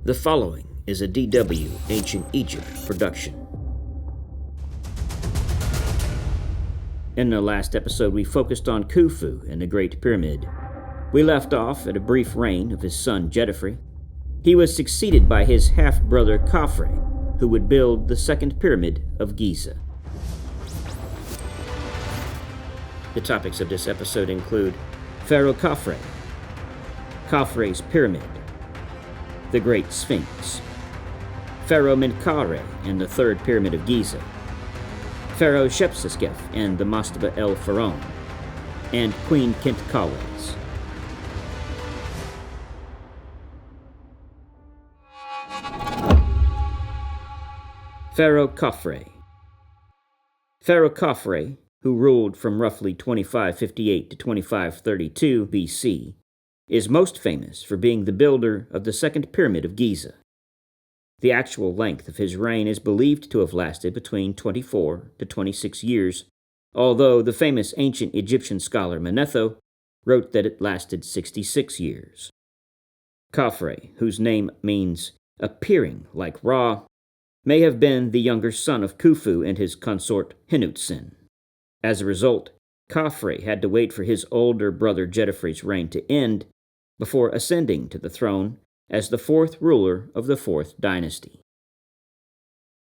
The following is a DW Ancient Egypt production. In the last episode, we focused on Khufu and the Great Pyramid. We left off at a brief reign of his son Djedefre. He was succeeded by his half-brother Khafre, who would build the Second Pyramid of Giza. The topics of this episode include Pharaoh Khafre, Khafre's Pyramid, the Great Sphinx, Pharaoh Menkaure and the Third Pyramid of Giza, Pharaoh Shepseskaf and the Mastaba el-Faraoun, and Queen Khentkawes. Pharaoh Khafre. Pharaoh Khafre, who ruled from roughly 2558 to 2532 BC, is most famous for being the builder of the Second Pyramid of Giza. The actual length of his reign is believed to have lasted between 24 to 26 years, although the famous ancient Egyptian scholar Manetho wrote that it lasted 66 years. Khafre, whose name means appearing like Ra, may have been the younger son of Khufu and his consort Henutsen. As a result, Khafre had to wait for his older brother Djedefre's reign to end before ascending to the throne as the fourth ruler of the fourth dynasty.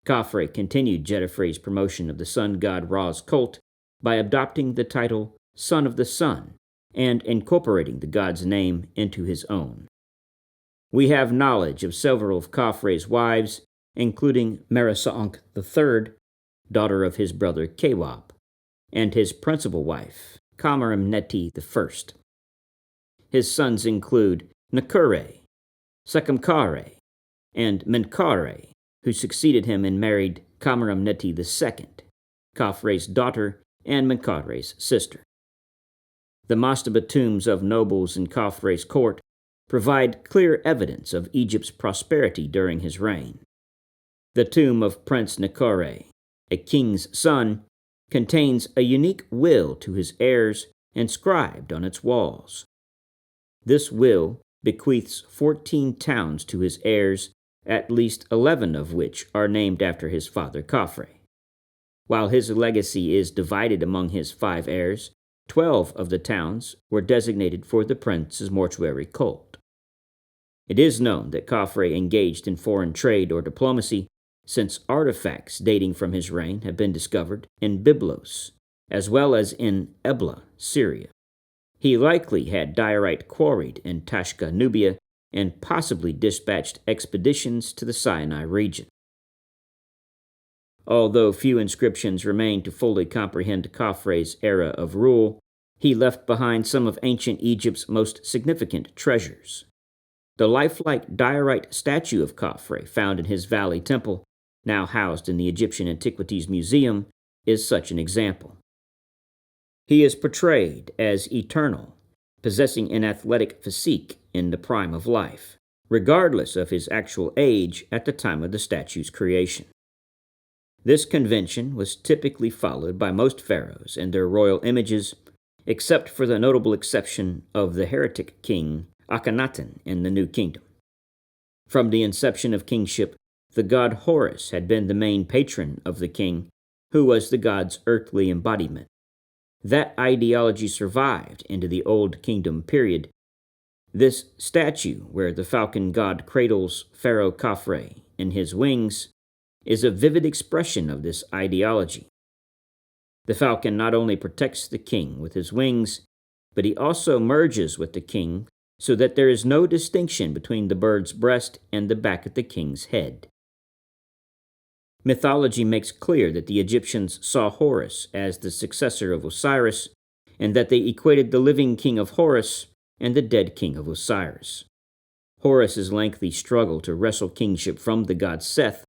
Khafre continued Djedefre's promotion of the sun god Ra's cult by adopting the title Son of the Sun and incorporating the god's name into his own. We have knowledge of several of Khafre's wives, including Meresaonk III, daughter of his brother Kewab, and his principal wife, Khameneti I. His sons include Nekure, Sekemkare, and Menkaure, who succeeded him and married Khameneti II, Khafre's daughter and Menkaure's sister. The Mastaba tombs of nobles in Khafre's court provide clear evidence of Egypt's prosperity during his reign. The tomb of Prince Nekure, a king's son, contains a unique will to his heirs inscribed on its walls. This will bequeaths 14 towns to his heirs, at least 11 of which are named after his father Khafre. While his legacy is divided among his 5 heirs, 12 of the towns were designated for the prince's mortuary cult. It is known that Khafre engaged in foreign trade or diplomacy, since artifacts dating from his reign have been discovered in Byblos, as well as in Ebla, Syria. He likely had diorite quarried in Tashka, Nubia, and possibly dispatched expeditions to the Sinai region. Although few inscriptions remain to fully comprehend Khafre's era of rule, he left behind some of ancient Egypt's most significant treasures. The lifelike diorite statue of Khafre found in his valley temple, now housed in the Egyptian Antiquities Museum, is such an example. He is portrayed as eternal, possessing an athletic physique in the prime of life, regardless of his actual age at the time of the statue's creation. This convention was typically followed by most pharaohs and their royal images, except for the notable exception of the heretic king Akhenaten in the New Kingdom. From the inception of kingship, the god Horus had been the main patron of the king, who was the god's earthly embodiment. That ideology survived into the Old Kingdom period. This statue, where the falcon god cradles Pharaoh Khafre in his wings, is a vivid expression of this ideology. The falcon not only protects the king with his wings, but he also merges with the king so that there is no distinction between the bird's breast and the back of the king's head. Mythology makes clear that the Egyptians saw Horus as the successor of Osiris, and that they equated the living king of Horus and the dead king of Osiris. Horus's lengthy struggle to wrestle kingship from the god Seth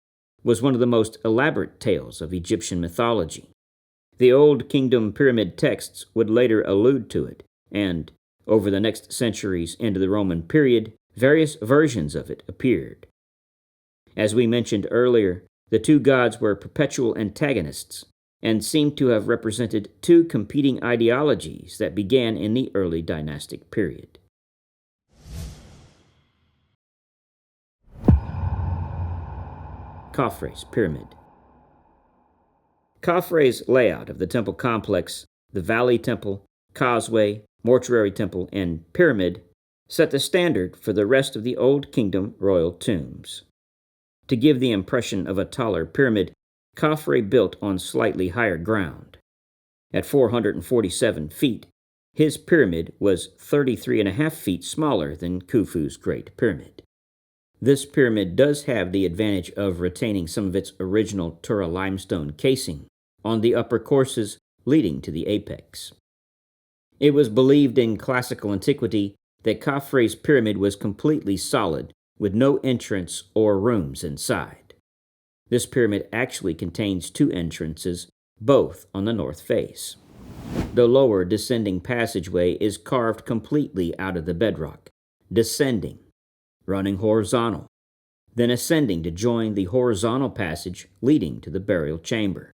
was one of the most elaborate tales of Egyptian mythology. The Old Kingdom pyramid texts would later allude to it, and, over the next centuries into the Roman period, various versions of it appeared. As we mentioned earlier, the two gods were perpetual antagonists and seem to have represented two competing ideologies that began in the early dynastic period. Khafre's pyramid. Khafre's layout of the temple complex, the Valley Temple, Causeway, Mortuary Temple, and Pyramid, set the standard for the rest of the Old Kingdom royal tombs. To give the impression of a taller pyramid, Khafre built on slightly higher ground. At 447 feet, his pyramid was 33.5 feet smaller than Khufu's Great Pyramid. This pyramid does have the advantage of retaining some of its original Tura limestone casing on the upper courses leading to the apex. It was believed in classical antiquity that Khafre's pyramid was completely solid, with no entrance or rooms inside. This pyramid actually contains two entrances, both on the north face. The lower descending passageway is carved completely out of the bedrock, descending, running horizontal, then ascending to join the horizontal passage leading to the burial chamber.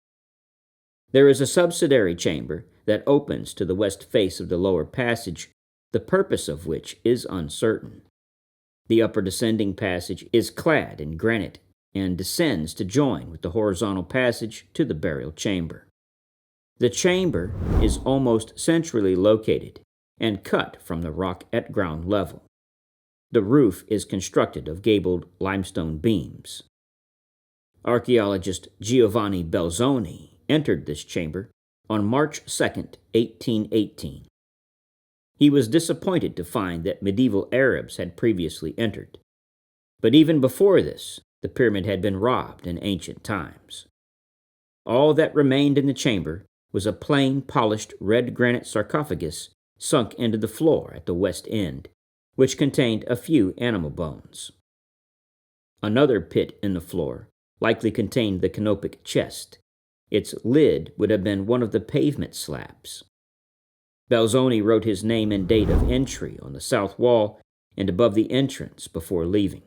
There is a subsidiary chamber that opens to the west face of the lower passage, the purpose of which is uncertain. The upper descending passage is clad in granite and descends to join with the horizontal passage to the burial chamber. The chamber is almost centrally located and cut from the rock at ground level. The roof is constructed of gabled limestone beams. Archaeologist Giovanni Belzoni entered this chamber on March 2, 1818. He was disappointed to find that medieval Arabs had previously entered. But even before this, the pyramid had been robbed in ancient times. All that remained in the chamber was a plain, polished red granite sarcophagus sunk into the floor at the west end, which contained a few animal bones. Another pit in the floor likely contained the canopic chest. Its lid would have been one of the pavement slabs. Belzoni wrote his name and date of entry on the south wall and above the entrance before leaving.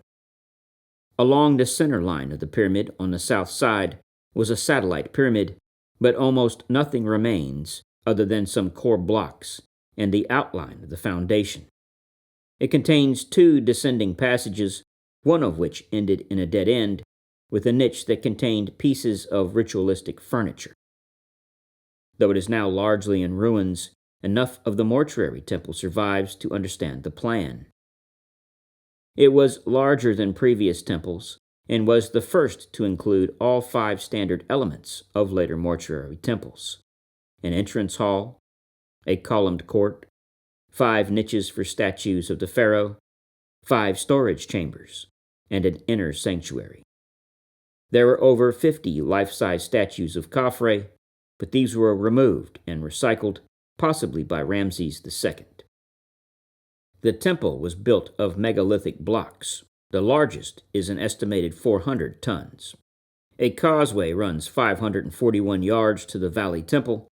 Along the center line of the pyramid on the south side was a satellite pyramid, but almost nothing remains other than some core blocks and the outline of the foundation. It contains two descending passages, one of which ended in a dead end, with a niche that contained pieces of ritualistic furniture. Though it is now largely in ruins, enough of the mortuary temple survives to understand the plan. It was larger than previous temples and was the first to include all 5 standard elements of later mortuary temples: an entrance hall, a columned court, 5 niches for statues of the pharaoh, 5 storage chambers, and an inner sanctuary. There were over 50 life-size statues of Khafre, but these were removed and recycled, possibly by Ramses II. The temple was built of megalithic blocks. The largest is an estimated 400 tons. A causeway runs 541 yards to the Valley Temple,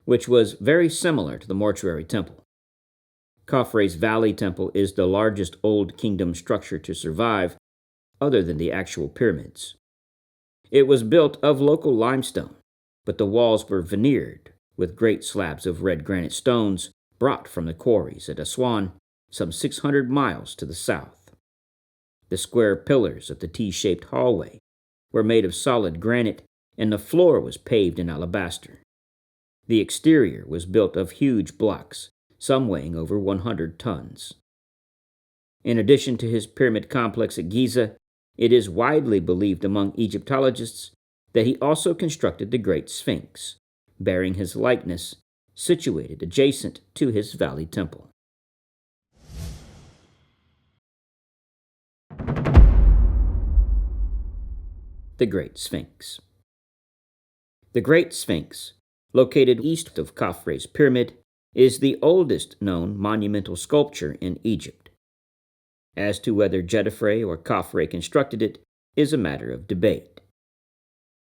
which was very similar to the mortuary temple. Khafre's Valley Temple is the largest Old Kingdom structure to survive, other than the actual pyramids. It was built of local limestone, but the walls were veneered with great slabs of red granite stones brought from the quarries at Aswan, some 600 miles to the south. The square pillars of the T-shaped hallway were made of solid granite, and the floor was paved in alabaster. The exterior was built of huge blocks, some weighing over 100 tons. In addition to his pyramid complex at Giza, it is widely believed among Egyptologists that he also constructed the Great Sphinx, bearing his likeness, situated adjacent to his Valley Temple. The Great Sphinx. The Great Sphinx, located east of Khafre's pyramid, is the oldest known monumental sculpture in Egypt. As to whether Djedefre or Khafre constructed it is a matter of debate.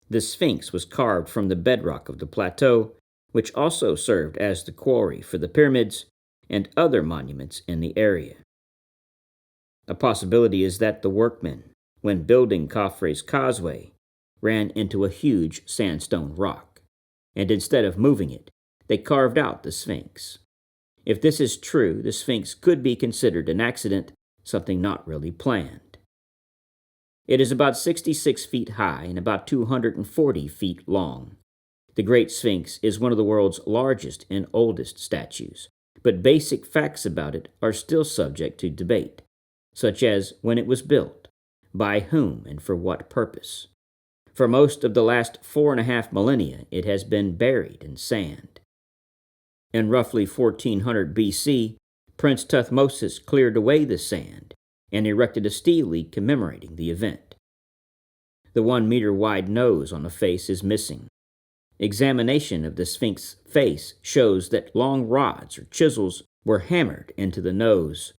The Sphinx was carved from the bedrock of the plateau, which also served as the quarry for the pyramids and other monuments in the area. A possibility is that the workmen, when building Khafre's causeway, ran into a huge sandstone rock, and instead of moving it, they carved out the Sphinx. If this is true, the Sphinx could be considered an accident, something not really planned. It is about 66 feet high and about 240 feet long. The Great Sphinx is one of the world's largest and oldest statues, but basic facts about it are still subject to debate, such as when it was built, by whom, and for what purpose. For most of the last 4.5 millennia, it has been buried in sand. In roughly 1400 BC, Prince Thutmose cleared away the sand and erected a stele commemorating the event. The 1-meter-wide nose on the face is missing. Examination of the Sphinx's face shows that long rods or chisels were hammered into the nose,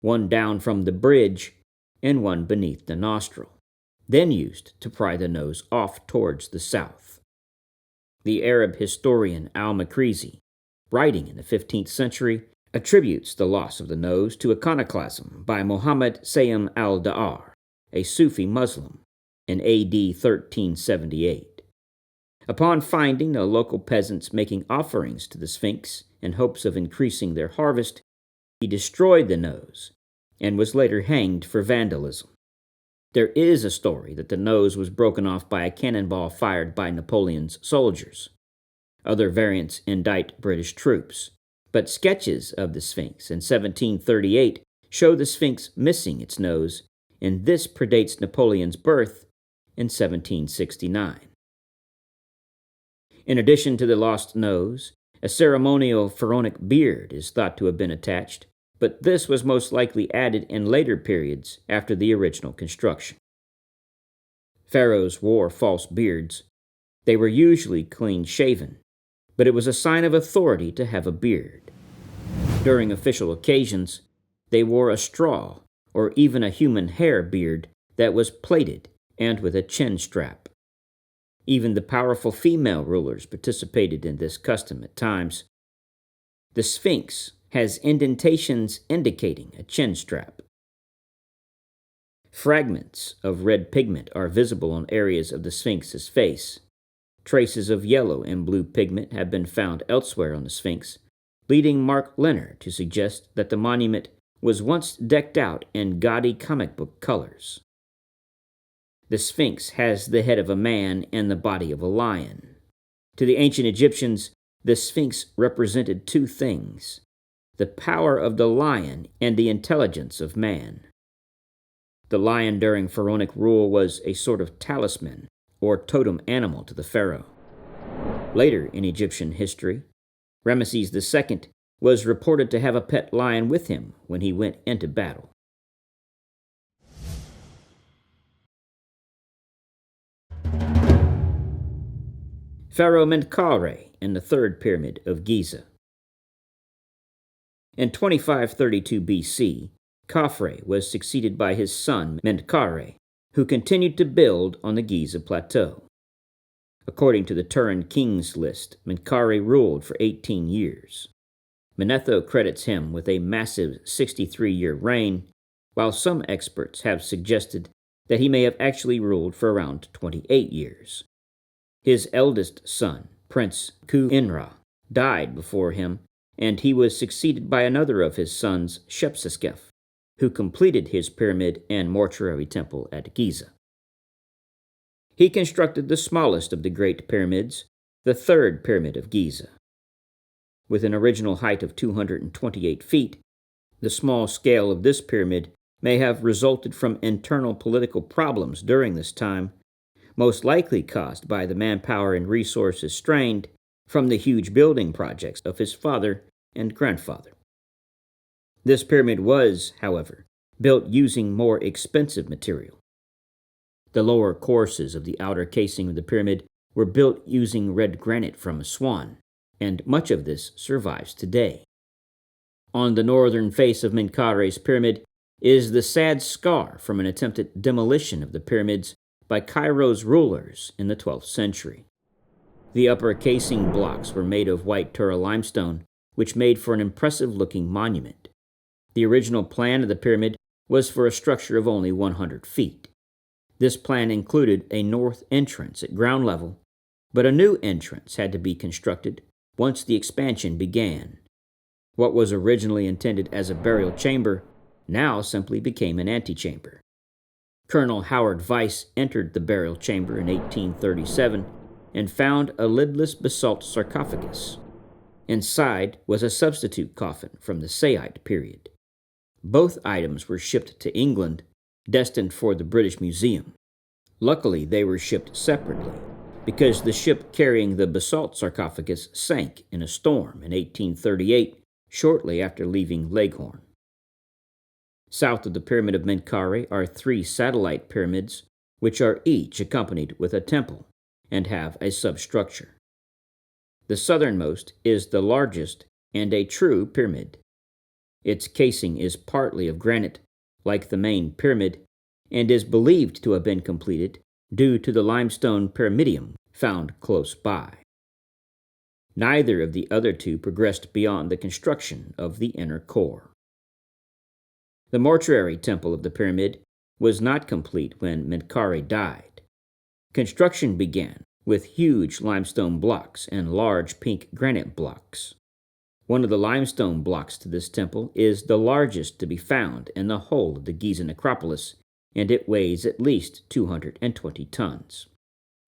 one down from the bridge and one beneath the nostril, then used to pry the nose off towards the south. The Arab historian al-Makrizi, writing in the 15th century, attributes the loss of the nose to iconoclasm by Muhammad Sayyim al-Da'ar, a Sufi Muslim, in AD 1378. Upon finding the local peasants making offerings to the Sphinx in hopes of increasing their harvest, he destroyed the nose and was later hanged for vandalism. There is a story that the nose was broken off by a cannonball fired by Napoleon's soldiers. Other variants indict British troops, but sketches of the Sphinx in 1738 show the Sphinx missing its nose, and this predates Napoleon's birth in 1769. In addition to the lost nose, a ceremonial pharaonic beard is thought to have been attached, but this was most likely added in later periods after the original construction. Pharaohs wore false beards. They were usually clean-shaven, but it was a sign of authority to have a beard. During official occasions, they wore a straw or even a human hair beard that was plaited and with a chin strap. Even the powerful female rulers participated in this custom at times. The Sphinx has indentations indicating a chin strap. Fragments of red pigment are visible on areas of the Sphinx's face. Traces of yellow and blue pigment have been found elsewhere on the Sphinx, leading Mark Lenner to suggest that the monument was once decked out in gaudy comic book colors. The Sphinx has the head of a man and the body of a lion. To the ancient Egyptians, the Sphinx represented two things: the power of the lion and the intelligence of man. The lion during pharaonic rule was a sort of talisman or totem animal to the pharaoh. Later in Egyptian history, Ramesses II was reported to have a pet lion with him when he went into battle. Pharaoh Menkaure in the Third Pyramid of Giza. In 2532 BC, Khafre was succeeded by his son Menkaure, who continued to build on the Giza Plateau. According to the Turin Kings list, Menkaure ruled for 18 years. Manetho credits him with a massive 63-year reign, while some experts have suggested that he may have actually ruled for around 28 years. His eldest son, Prince Khu-Inra, died before him, and he was succeeded by another of his sons, Shepseskaf, who completed his pyramid and mortuary temple at Giza. He constructed the smallest of the Great Pyramids, the Third Pyramid of Giza. With an original height of 228 feet, the small scale of this pyramid may have resulted from internal political problems during this time, most likely caused by the manpower and resources strained from the huge building projects of his father and grandfather. This pyramid was, however, built using more expensive material. The lower courses of the outer casing of the pyramid were built using red granite from Aswan, and much of this survives today. On the northern face of Menkaure's pyramid is the sad scar from an attempted demolition of the pyramids by Cairo's rulers in the 12th century. The upper casing blocks were made of white Tura limestone, which made for an impressive-looking monument. The original plan of the pyramid was for a structure of only 100 feet. This plan included a north entrance at ground level, but a new entrance had to be constructed once the expansion began. What was originally intended as a burial chamber now simply became an antechamber. Colonel Howard Vyse entered the burial chamber in 1837 and found a lidless basalt sarcophagus. Inside was a substitute coffin from the Saite period. Both items were shipped to England, destined for the British Museum. Luckily, they were shipped separately, because the ship carrying the basalt sarcophagus sank in a storm in 1838, shortly after leaving Leghorn. South of the Pyramid of Menkaure are 3 satellite pyramids, which are each accompanied with a temple and have a substructure. The southernmost is the largest and a true pyramid. Its casing is partly of granite, like the main pyramid, and is believed to have been completed due to the limestone pyramidium found close by. Neither of the other 2 progressed beyond the construction of the inner core. The mortuary temple of the pyramid was not complete when Menkaure died. Construction began with huge limestone blocks and large pink granite blocks. One of the limestone blocks to this temple is the largest to be found in the whole of the Giza necropolis, and it weighs at least 220 tons.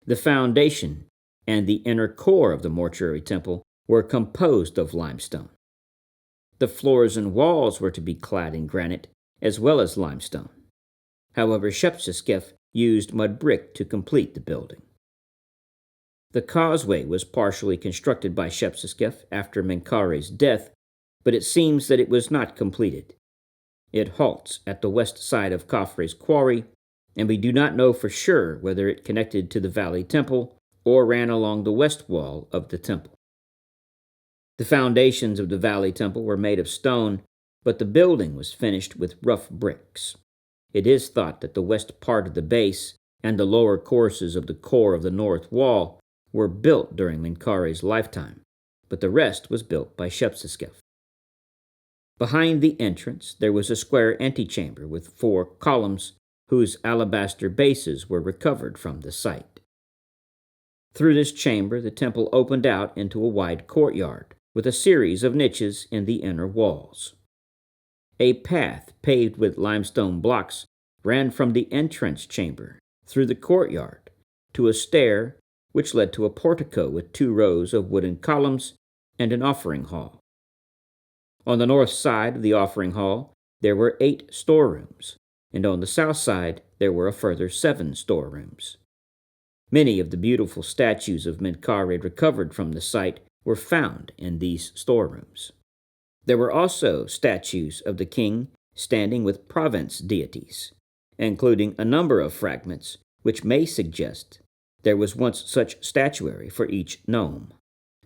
The foundation and the inner core of the mortuary temple were composed of limestone. The floors and walls were to be clad in granite as well as limestone. However, Shepseskaf used mud brick to complete the building. The causeway was partially constructed by Shepseskaf after Menkaure's death, but it seems that it was not completed. It halts at the west side of Khafre's quarry, and we do not know for sure whether it connected to the Valley Temple or ran along the west wall of the temple. The foundations of the Valley Temple were made of stone, but the building was finished with rough bricks. It is thought that the west part of the base and the lower courses of the core of the north wall were built during Menkaure's lifetime, but the rest was built by Shepseskaf. Behind the entrance, there was a square antechamber with 4 columns whose alabaster bases were recovered from the site. Through this chamber, the temple opened out into a wide courtyard with a series of niches in the inner walls. A path paved with limestone blocks ran from the entrance chamber through the courtyard to a stair which led to a portico with 2 rows of wooden columns and an offering hall. On the north side of the offering hall, there were 8 storerooms, and on the south side, there were a further 7 storerooms. Many of the beautiful statues of Menkaure recovered from the site were found in these storerooms. There were also statues of the king standing with province deities, including a number of fragments which may suggest there was once such statuary for each nome.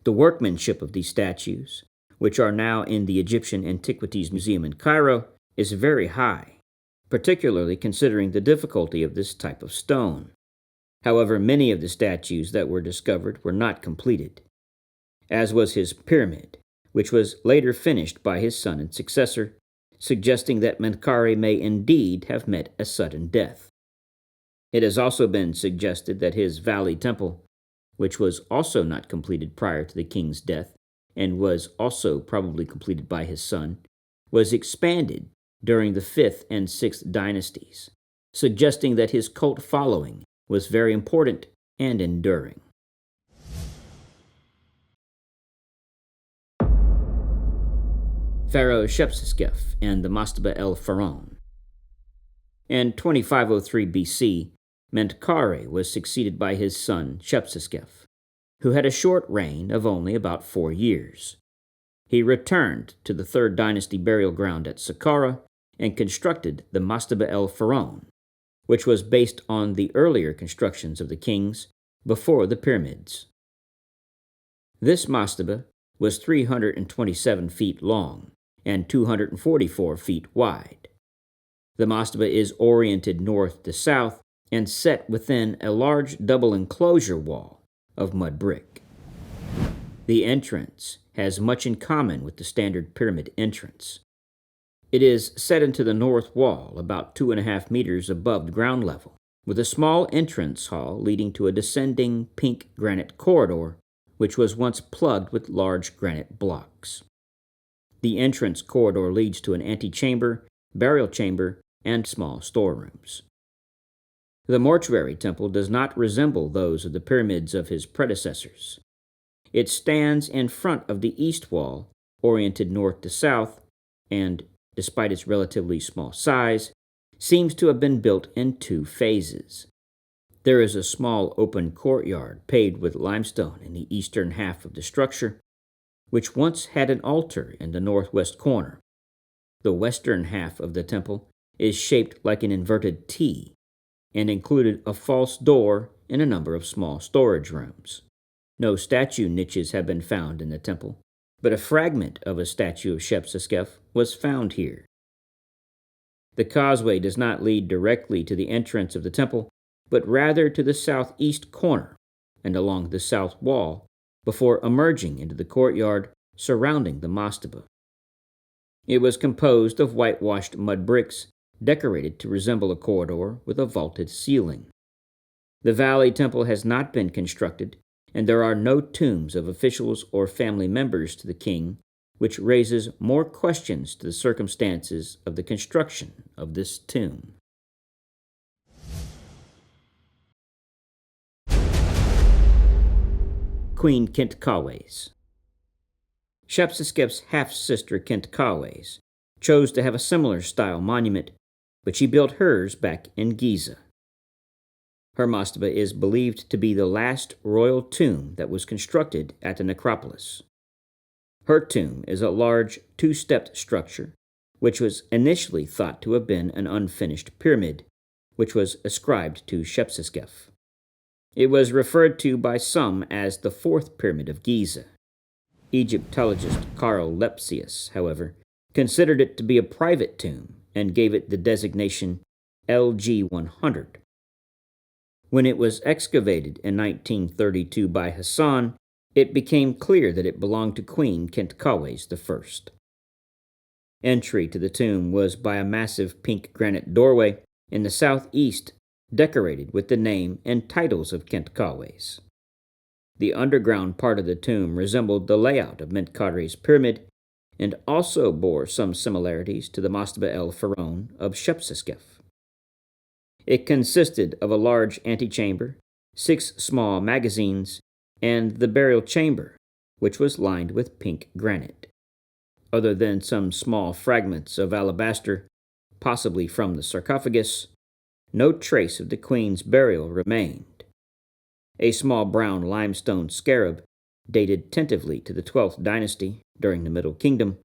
The workmanship of these statues, which are now in the Egyptian Antiquities Museum in Cairo, is very high, particularly considering the difficulty of this type of stone. However, many of the statues that were discovered were not completed, as was his pyramid, which was later finished by his son and successor, suggesting that Menkaure may indeed have met a sudden death. It has also been suggested that his Valley Temple, which was also not completed prior to the king's death, and was also probably completed by his son, was expanded during the 5th and 6th dynasties, suggesting that his cult following was very important and enduring. Pharaoh Shepseskaf and the Mastaba el-Faraoun. In 2503 BC, Menkaure was succeeded by his son Shepseskaf, who had a short reign of only about 4 years. He returned to the 3rd dynasty burial ground at Saqqara and constructed the Mastaba el-Faraoun, which was based on the earlier constructions of the kings before the pyramids. This mastaba was 327 feet long and 244 feet wide. The mastaba is oriented north to south and set within a large double enclosure wall of mud brick. The entrance has much in common with the standard pyramid entrance. It is set into the north wall about 2.5 meters above the ground level, with a small entrance hall leading to a descending pink granite corridor, which was once plugged with large granite blocks. The entrance corridor leads to an antechamber, burial chamber, and small storerooms. The mortuary temple does not resemble those of the pyramids of his predecessors. It stands in front of the east wall, oriented north to south, and, despite its relatively small size, seems to have been built in 2 phases. There is a small open courtyard paved with limestone in the eastern half of the structure, which once had an altar in the northwest corner. The western half of the temple is shaped like an inverted T and included a false door and a number of small storage rooms. No statue niches have been found in the temple, but a fragment of a statue of Shepseskaf was found here. The causeway does not lead directly to the entrance of the temple, but rather to the southeast corner and along the south wall before emerging into the courtyard surrounding the Mastaba. It was composed of whitewashed mud bricks decorated to resemble a corridor with a vaulted ceiling. The Valley Temple has not been constructed, and there are no tombs of officials or family members to the king, which raises more questions to the circumstances of the construction of this tomb. Queen Khentkawes. Shepseskaf's half-sister Khentkawes chose to have a similar style monument, but she built hers back in Giza. Her mastaba is believed to be the last royal tomb that was constructed at the necropolis. Her tomb is a large 2-stepped structure, which was initially thought to have been an unfinished pyramid, which was ascribed to Shepseskaf. It was referred to by some as the Fourth Pyramid of Giza. Egyptologist Carl Lepsius, however, considered it to be a private tomb and gave it the designation LG-100. When it was excavated in 1932 by Hassan, it became clear that it belonged to Queen Khentkawes I. Entry to the tomb was by a massive pink granite doorway in the southeast, decorated with the name and titles of Khentkawes. The underground part of the tomb resembled the layout of Menkaure's pyramid and also bore some similarities to the Mastaba el-Faraoun of Shepseskaf. It consisted of a large antechamber, 6 small magazines, and the burial chamber, which was lined with pink granite. Other than some small fragments of alabaster, possibly from the sarcophagus, no trace of the queen's burial remained. A small brown limestone scarab, dated tentatively to the 12th dynasty during the Middle Kingdom,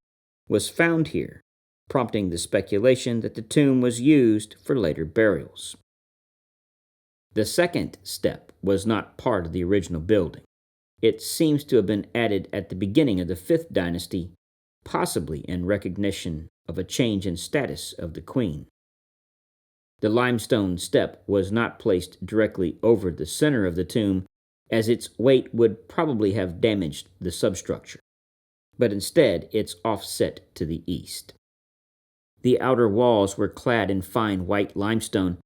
was found here, prompting the speculation that the tomb was used for later burials. The second step was not part of the original building. It seems to have been added at the beginning of the 5th dynasty, possibly in recognition of a change in status of the queen. The limestone step was not placed directly over the center of the tomb, as its weight would probably have damaged the substructure, but instead it's offset to the east. The outer walls were clad in fine white limestone,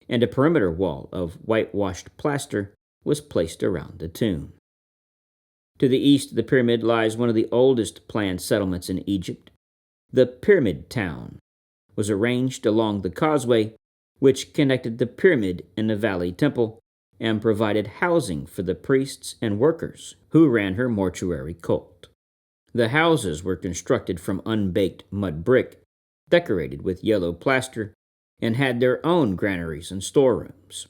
and a perimeter wall of whitewashed plaster was placed around the tomb. To the east of the pyramid lies one of the oldest planned settlements in Egypt. The Pyramid Town was arranged along the causeway which connected the pyramid and the Valley Temple and provided housing for the priests and workers who ran her mortuary cult. The houses were constructed from unbaked mud brick, decorated with yellow plaster, and had their own granaries and storerooms.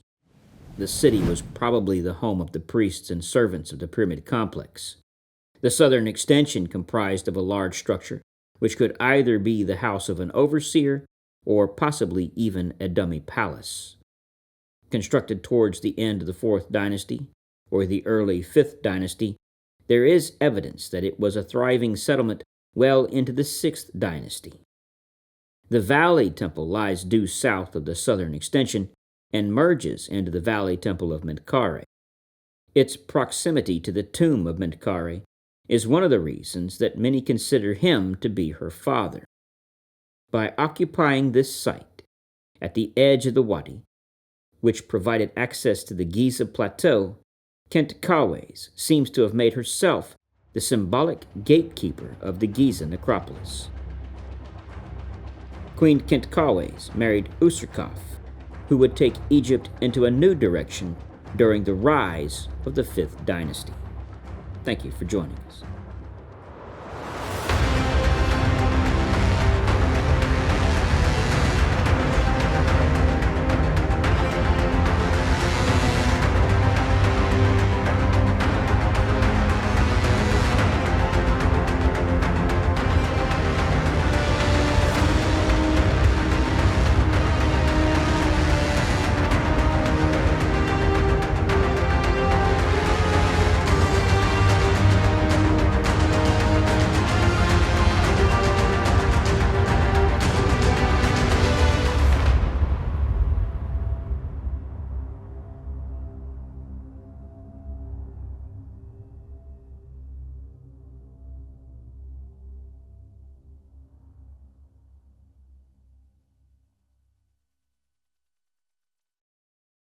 The city was probably the home of the priests and servants of the pyramid complex. The southern extension comprised of a large structure, which could either be the house of an overseer or possibly even a dummy palace. Constructed towards the end of the 4th dynasty, or the early 5th dynasty, there is evidence that it was a thriving settlement well into the 6th dynasty. The Valley Temple lies due south of the southern extension and merges into the Valley Temple of Menkaure. Its proximity to the tomb of Menkaure is one of the reasons that many consider him to be her father. By occupying this site, at the edge of the wadi, which provided access to the Giza plateau, Khentkawes seems to have made herself the symbolic gatekeeper of the Giza necropolis. Queen Khentkawes married Userkaf, who would take Egypt into a new direction during the rise of the 5th dynasty. Thank you for joining us.